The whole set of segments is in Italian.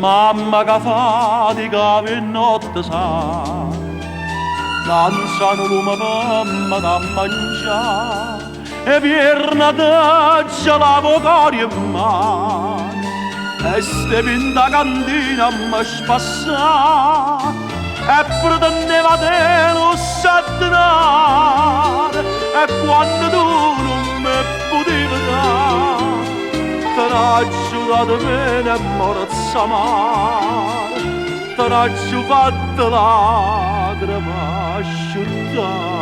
mamma che fatica per notte sa, danzano come mamma da mangiare, e per Natale l'avocario in mano, e ste pinta cantina mi spassa, e pretendeva te lo sattanare, e quando tu non mi potevi dare, te l'ho dato bene e morza male, te l'ho fatta lacrima asciuttare.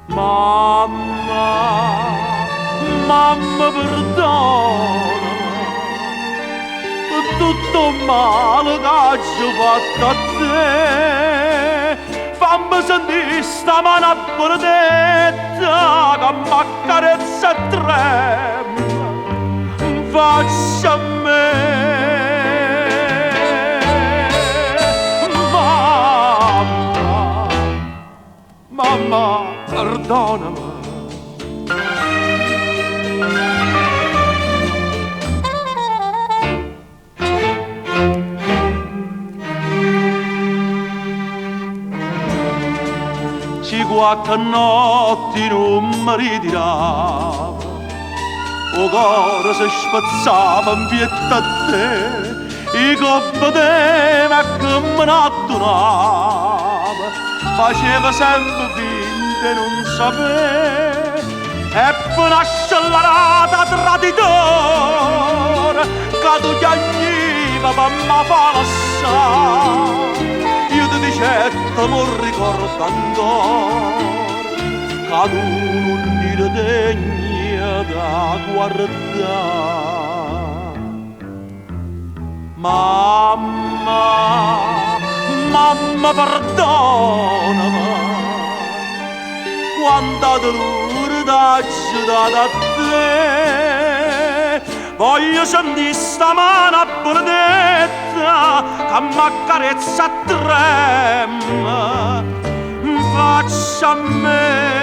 Mamma, mamma perdona per tutto il male che ho fatto a te, fammi sentire sta mano benedetta che m'accarezza e trema, faccia a me. Mamma, perdonami. Ci quattro notti non mi ritirava, o cuore si spazzava in pietta a te, i coppi tema che me ne adunava, faceva sempre finta e non sapere, e poi nasce la rata traditore, che tu chiagniva per me fa lassare. Io ti dicetto, mi ricordo ancora, che tu non eri degna da guardare. Mamma, mamma perdonami, quanta dolore t'ho dato a te, voglio sentire sta mano benedetta che m'accarezza e trema, faccia a me.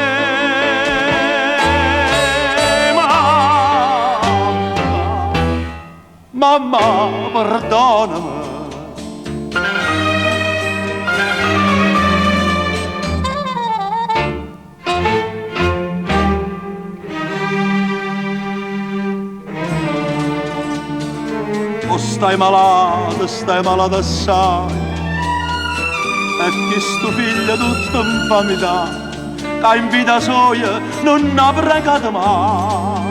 Mamma, perdonami. O stai malata assai, e che sto figlio tutto infamità, che in vita sua non ha pregato mai.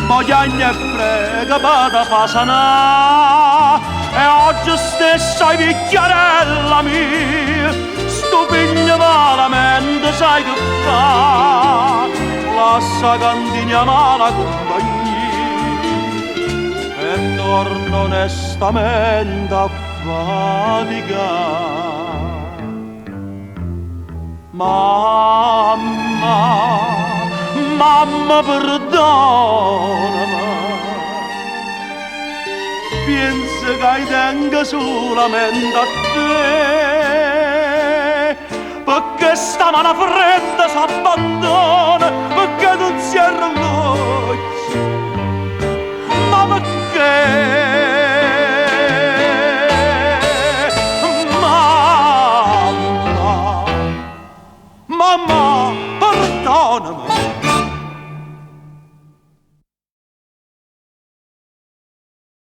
Ma chiagna e prega per fa sanare, e oggi stesso ai picchiarella mia, sto figlio malamente sai che fa, lascia cantina mala compagnia, e torno onestamente a faticare. Mamma, mamma perdonami, pensa che tengo solamente a te, perché sta mano fredda s'abbandona, perché non si arroglia, ma perché